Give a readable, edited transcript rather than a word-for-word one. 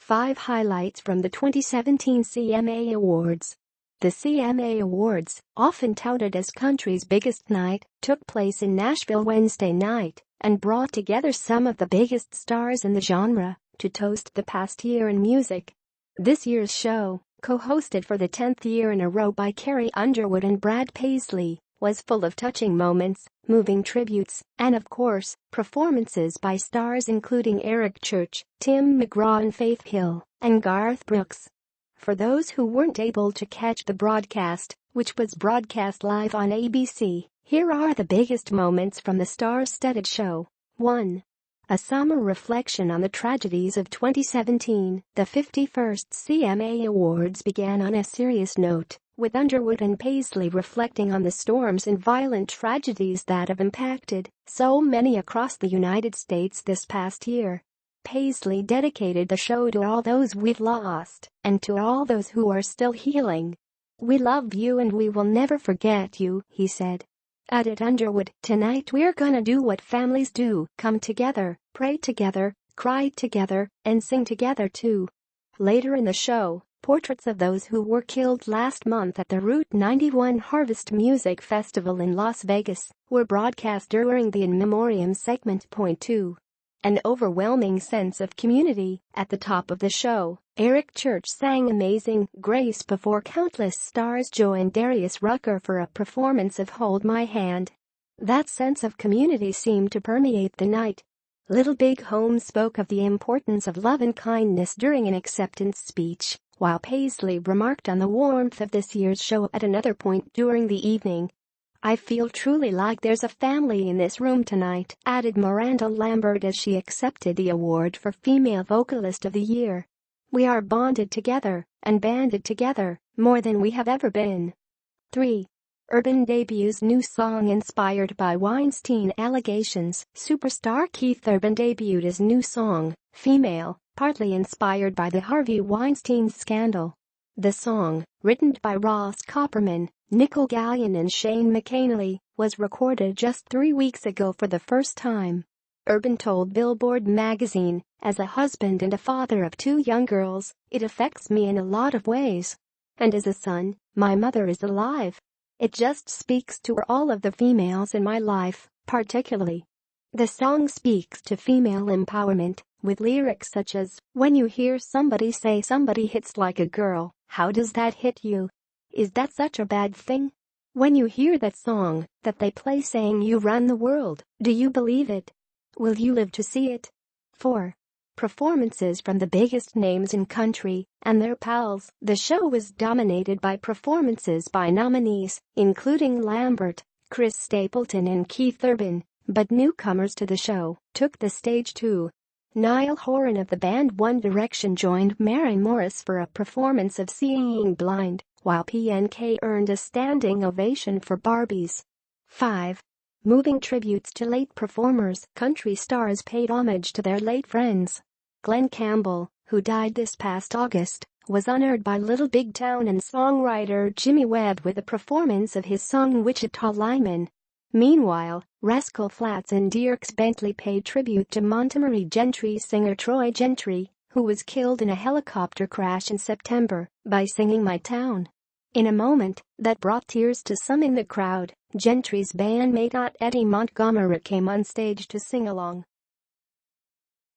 5 highlights from the 2017 CMA Awards. The CMA Awards, often touted as country's biggest night, took place in Nashville Wednesday night and brought together some of the biggest stars in the genre to toast the past year in music. This year's show, co-hosted for the 10th year in a row by Carrie Underwood and Brad Paisley, was full of touching moments, moving tributes, and of course, performances by stars including Eric Church, Tim McGraw and Faith Hill, and Garth Brooks. For those who weren't able to catch the broadcast, which was broadcast live on ABC, here are the biggest moments from the star-studded show. 1. A summer reflection on the tragedies of 2017. The 51st CMA Awards began on a serious note, with Underwood and Paisley reflecting on the storms and violent tragedies that have impacted so many across the United States this past year. Paisley dedicated the show to all those we've lost and to all those who are still healing. "We love you and we will never forget you," he said. Added Underwood, "Tonight we're gonna do what families do, come together, pray together, cry together, and sing together too." Later in the show, portraits of those who were killed last month at the Route 91 Harvest Music Festival in Las Vegas were broadcast during the In Memoriam segment. Point 2. An overwhelming sense of community. At the top of the show, Eric Church sang Amazing Grace before countless stars joined Darius Rucker for a performance of Hold My Hand. That sense of community seemed to permeate the night. Little Big Home spoke of the importance of love and kindness during an acceptance speech, while Paisley remarked on the warmth of this year's show at another point during the evening. "I feel truly like there's a family in this room tonight," added Miranda Lambert as she accepted the award for Female Vocalist of the Year. "We are bonded together and banded together more than we have ever been." 3. Urban debuts new song inspired by Weinstein allegations. Superstar Keith Urban debuted his new song, Female, partly inspired by the Harvey Weinstein scandal. The song, written by Ross Copperman, Nicole Gallion and Shane McAnally, was recorded just 3 weeks ago for the first time. Urban told Billboard magazine, "As a husband and a father of 2 young girls, it affects me in a lot of ways. And as a son, my mother is alive. It just speaks to all of the females in my life, particularly." The song speaks to female empowerment, with lyrics such as, "When you hear somebody say somebody hits like a girl, how does that hit you? Is that such a bad thing? When you hear that song that they play saying you run the world, do you believe it? Will you live to see it?" 4. Performances from the biggest names in country and their pals. The show was dominated by performances by nominees, including Lambert, Chris Stapleton and Keith Urban, but newcomers to the show took the stage too. Niall Horan of the band One Direction joined Maren Morris for a performance of Seeing Blind, while PNK earned a standing ovation for Barbies. 5. Moving tributes to late performers. Country stars paid homage to their late friends. Glenn Campbell, who died this past August, was honored by Little Big Town and songwriter Jimmy Webb with a performance of his song Wichita Lineman. Meanwhile, Rascal Flatts and Dierks Bentley paid tribute to Montgomery Gentry singer Troy Gentry, who was killed in a helicopter crash in September, by singing My Town. In a moment that brought tears to some in the crowd, Gentry's bandmate Eddie Montgomery came on stage to sing along.